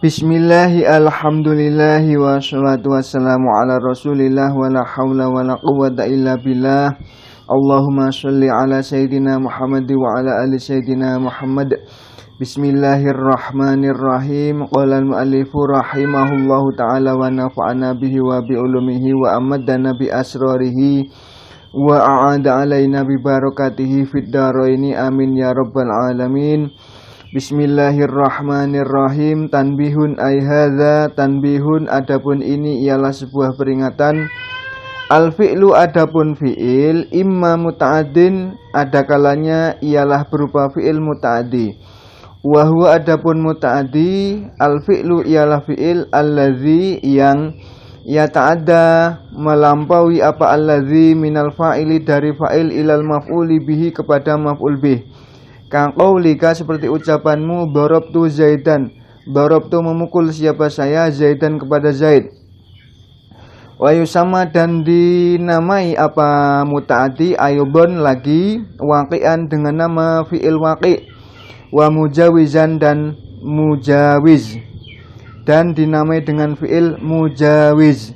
Bismillahi alhamdulillahi wassalatu wassalamu ala rasulillah wa la hawla wa la quwwata illa billah. Allahumma sholli ala sayyidina Muhammad wa ala ali sayyidina Muhammad. Bismillahirrahmanirrahim. Qala al-mu'allifu rahimahullahu ta'ala wa nafa'ana bihi wa bi ulumihi wa amadana bi asrarihi wa a'ada alaina bi barakatihi fid daraini amin ya rabbal alamin. Bismillahirrahmanirrahim. Tanbihun ay hadza, tanbihun adapun ini ialah sebuah peringatan. Al-fi'lu adapun fi'il, imma muta'addin, ada kalanya ialah berupa fi'il muta'addi. Wa huwa adapun muta'addi, al-fi'lu ialah fi'il allazi yang yata'adda melampaui apa allazi minal fa'ili dari fa'il ilal maf'uli bihi kepada maf'ul bih. Kaqaulika seperti ucapanmu darabtu Zaidan, darabtu memukul siapa saya Zaidan kepada Zaid. Wa yusama dan dinamai apa muta'addi ayubun lagi waqi'an dengan nama fi'il waqi', wa mujawizan dan mujawiz dan dinamai dengan fi'il mujawiz.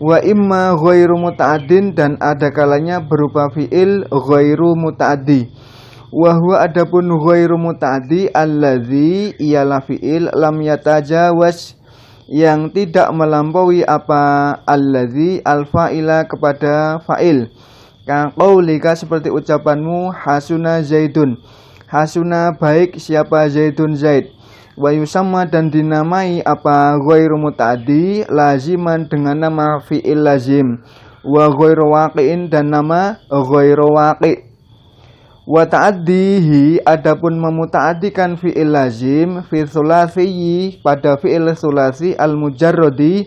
Wa imma ghairu muta'addin dan ada kalanya berupa fi'il ghairu muta'addi. Wa huwa adapun ghairu muta'addi allazi ialah fi'il lam yatajawaz yang tidak melampaui apa allazi al-fa'ila kepada fa'il. Kaqaulika seperti ucapanmu hasuna Zaidun, hasuna baik siapa Zaidun Zaid. Wa yusamma dan dinamai apa ghairu muta'addi laziman dengan nama fi'il lazim, wa ghairu waqi'in dan nama ghairu waqi'. Wa ta'addihi adapun memuta'addikan fi'il lazim fi tsulatsi pada fi'il tsulasi al-mujarradi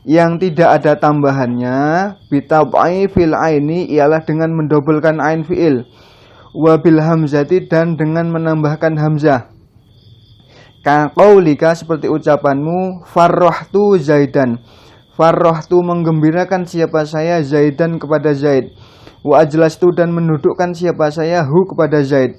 yang tidak ada tambahannya, bitab'i fil aini ialah dengan mendobelkan ain fi'il, wa bil hamzati dan dengan menambahkan hamzah. Kaqaulika seperti ucapanmu farrahtu Zaidan, farrahtu menggembirakan siapa saya Zaidan kepada Zaid. Wa ajlastu dan mendudukkan siapa saya hu kepada Zaid.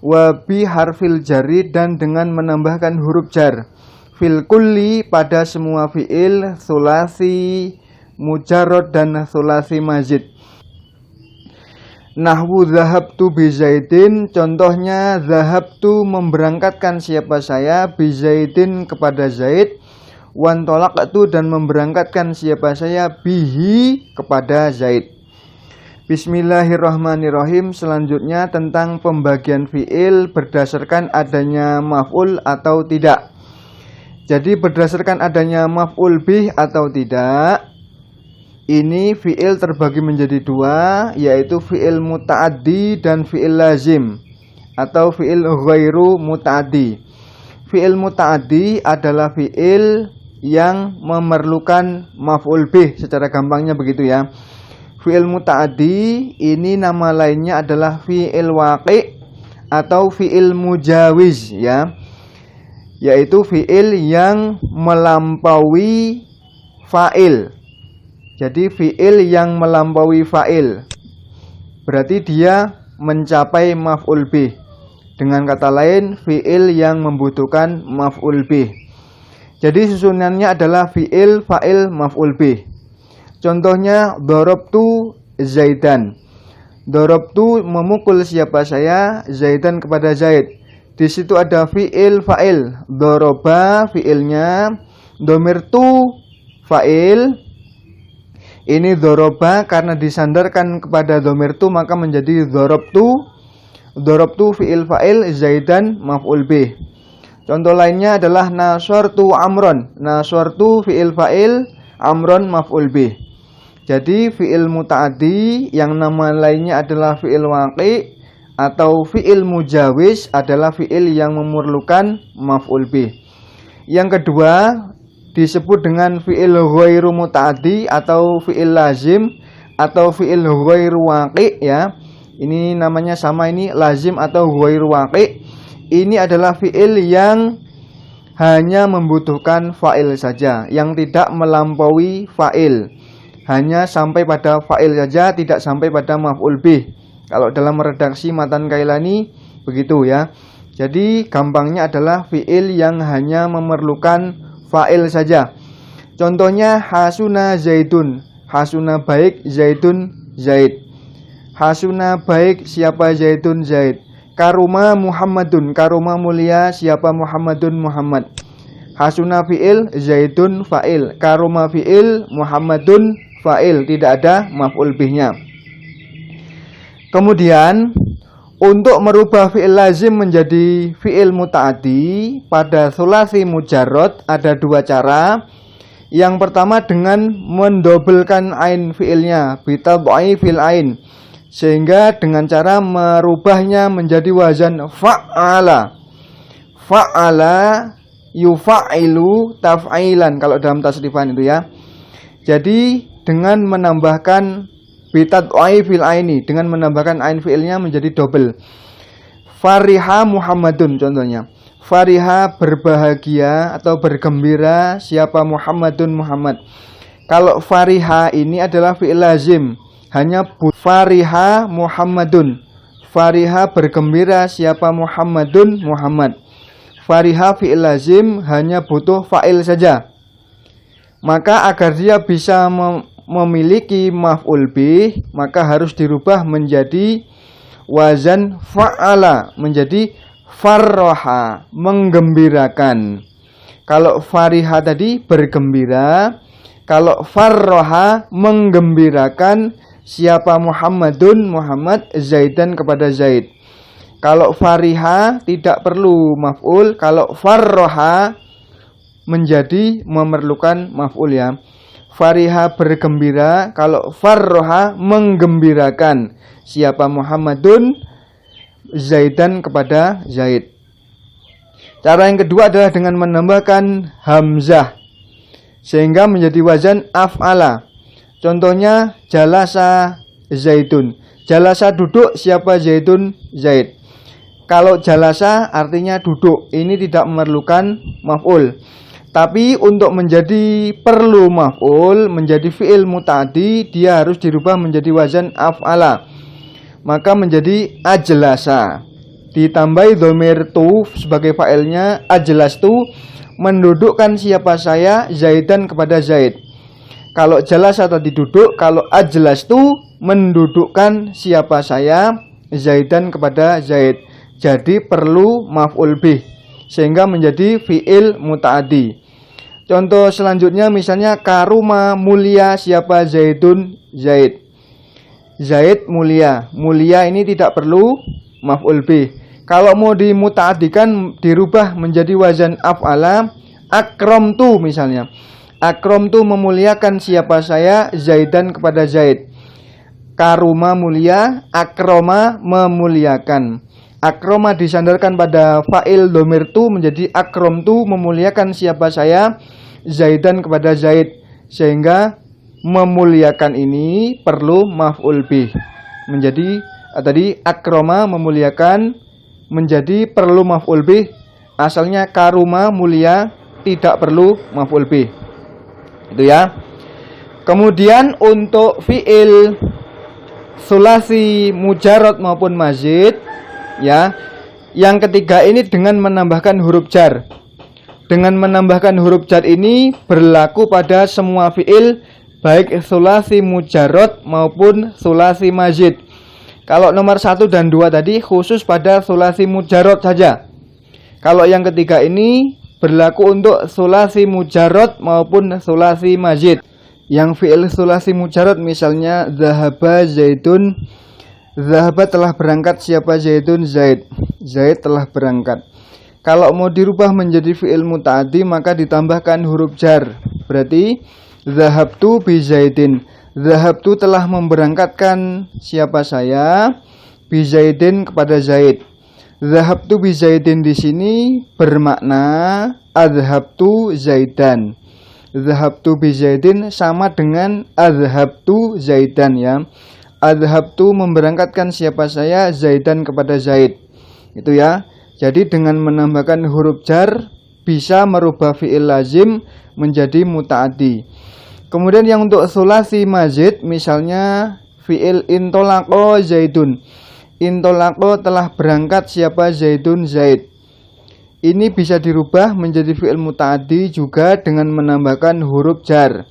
Wa bi harfil jari dan dengan menambahkan huruf jar. Fil kulli pada semua fi'il tsulasi mujarrad dan tsulasi mazid. Nahwu zahabtu bi Zaidin, contohnya zahabtu memberangkatkan siapa saya bi Zaidin kepada Zaid. Wan talaqtu dan memberangkatkan siapa saya bihi kepada Zaid. Bismillahirrahmanirrahim. Selanjutnya tentang pembagian fi'il berdasarkan adanya maf'ul atau tidak. Jadi berdasarkan adanya maf'ul bih atau tidak, ini fi'il terbagi menjadi dua, yaitu fi'il muta'addi dan fi'il lazim atau fi'il ghairu muta'addi. Fi'il muta'addi adalah fi'il yang memerlukan maf'ul bih, secara gampangnya begitu ya. Fi'il muta'addi ini nama lainnya adalah fi'il waqi' atau fi'il mujawiz ya, yaitu fi'il yang melampaui fa'il. Jadi fi'il yang melampaui fa'il berarti dia mencapai maf'ul bih. Dengan kata lain, fi'il yang membutuhkan maf'ul bih. Jadi susunannya adalah fi'il, fa'il, maf'ul bih. Contohnya darabtu Zaidan, darabtu memukul siapa saya Zaidan kepada Zaid. Di situ ada fi'il fa'il, daraba fi'ilnya, dhamirtu fa'il. Ini daraba karena disandarkan kepada dhamirtu maka menjadi darabtu. Darabtu fi'il fa'il, Zaidan maf'ul bih. Contoh lainnya adalah nasartu Amron, nasartu fi'il fa'il, Amron maf'ul bih. Jadi fi'il muta'addi yang nama lainnya adalah fi'il waqi' atau fi'il mujawiz adalah fi'il yang memerlukan maf'ul bih. Yang kedua disebut dengan fi'il ghairu muta'addi atau fi'il lazim atau fi'il ghairu waqi' ya. Ini namanya sama, ini lazim atau ghairu waqi'. Ini adalah fi'il yang hanya membutuhkan fa'il saja, yang tidak melampaui fa'il. Hanya sampai pada fa'il saja, tidak sampai pada maf'ul bih. Kalau dalam redaksi Matan Kailani begitu ya. Jadi gampangnya adalah fiil yang hanya memerlukan fa'il saja. Contohnya hasuna zaidun. Hasuna baik, zaidun zaid. Hasuna baik, siapa zaidun zaid. Karuma Muhammadun. Karuma mulia, siapa Muhammadun Muhammad. Hasuna fiil, zaidun fa'il. Karuma fiil, Muhammadun fa'il. Tidak ada maf'ul bihnya. Kemudian untuk merubah fi'il lazim menjadi fi'il muta'addi pada sulasi mujarrad ada dua cara. Yang pertama dengan mendobelkan ain fi'ilnya, bitad'ifil ain, sehingga dengan cara merubahnya menjadi wazan fa'ala. Fa'ala yufa'ilu taf'ilan kalau dalam tasrifan itu ya. Jadi dengan menambahkan bitad'ifil aini, dengan menambahkan ain fi'ilnya menjadi double. Fariha Muhammadun contohnya. Fariha berbahagia atau bergembira siapa Muhammadun Muhammad. Kalau fariha ini adalah fi'il lazim, hanya fariha Muhammadun. Fariha bergembira siapa Muhammadun Muhammad. Fariha fi'il lazim hanya butuh fa'il saja. Maka agar dia bisa memiliki maf'ul bih, maka harus dirubah menjadi wazan fa'ala, menjadi farroha, menggembirakan. Kalau fariha tadi bergembira, kalau farroha menggembirakan siapa Muhammadun Muhammad, zaidan kepada zaid. Kalau fariha tidak perlu maf'ul, kalau farroha menjadi memerlukan maf'ul ya. Fariha bergembira, kalau farroha menggembirakan siapa Muhammadun, zaidan kepada zaid. Cara yang kedua adalah dengan menambahkan hamzah sehingga menjadi wazan af'ala. Contohnya jalasa zaidun. Jalasa duduk, siapa zaidun zaid. Kalau jalasa artinya duduk, ini tidak memerlukan maf'ul. Tapi untuk menjadi perlu maf'ul, menjadi fi'il muta'addi, dia harus dirubah menjadi wazan af'ala. Maka menjadi ajlasa. Ditambahi dhamir tu sebagai fa'ilnya, ajlastu mendudukkan siapa saya, zaidan kepada zaid. Kalau jalasa tadi duduk, kalau ajlastu mendudukkan siapa saya, zaidan kepada zaid. Jadi perlu maf'ul bih sehingga menjadi fi'il muta'addi. Contoh selanjutnya misalnya karuma mulia siapa zaidun zaid. Zaid mulia. Mulia ini tidak perlu maf'ul bih. Kalau mau dimuta'addikan dirubah menjadi wazan af'ala, akramtu misalnya. Akramtu memuliakan siapa saya, zaidan kepada zaid. Karuma mulia, akroma memuliakan. Akroma disandarkan pada fa'il dhamir tu menjadi akramtu memuliakan siapa saya, zaidan kepada zaid. Sehingga memuliakan ini perlu maf'ul bih. Menjadi tadi akroma memuliakan menjadi perlu maf'ul bih. Asalnya karuma mulia tidak perlu maf'ul bih. Itu ya. Kemudian untuk fi'il sulasi mujarrad maupun mazid ya, yang ketiga ini dengan menambahkan huruf jar. Dengan menambahkan huruf jar ini berlaku pada semua fi'il, baik sulasi mujarrad maupun sulasi mazid. Kalau nomor 1 dan 2 tadi khusus pada sulasi mujarrad saja. Kalau yang ketiga ini berlaku untuk sulasi mujarrad maupun sulasi mazid. Yang fi'il sulasi mujarrad misalnya zahaba zaidun. Zahaba telah berangkat siapa zaidun zaid. Zaid telah berangkat. Kalau mau dirubah menjadi fi'il muta'addi maka ditambahkan huruf jar. Berarti zahabtu bi zaidin. Zahabtu telah memberangkatkan siapa saya, bi zaidin kepada zaid. Zahabtu bi zaidin di sini bermakna azhabtu zaidan. Zahabtu bi zaidin sama dengan azhabtu zaidan ya. Azhabtu memberangkatkan siapa saya, zaidan kepada zaid. Itu ya. Jadi dengan menambahkan huruf jar bisa merubah fi'il lazim menjadi muta'addi. Kemudian yang untuk sulasi mazid misalnya fi'il intolaqo zaidun. Intolaqo telah berangkat siapa Zaidun Zaid. Ini bisa dirubah menjadi fi'il muta'addi juga dengan menambahkan huruf jar.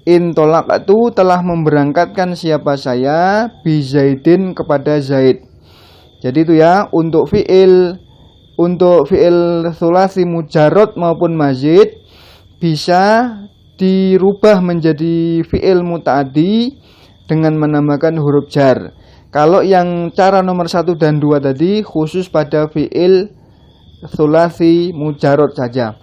Intolaqtu telah memberangkatkan siapa saya bi Zaidin kepada Zaid. Jadi itu ya, untuk fi'il tsulasi mujarrad maupun mazid bisa dirubah menjadi fi'il muta'addi dengan menambahkan huruf jar. Kalau yang cara nomor 1 dan 2 tadi khusus pada fi'il tsulasi mujarrad saja.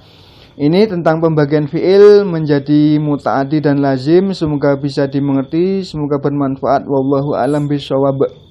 Ini tentang pembagian fi'il menjadi muta'addi dan lazim. Semoga bisa dimengerti, semoga bermanfaat. Wallahu a'lam bishawab.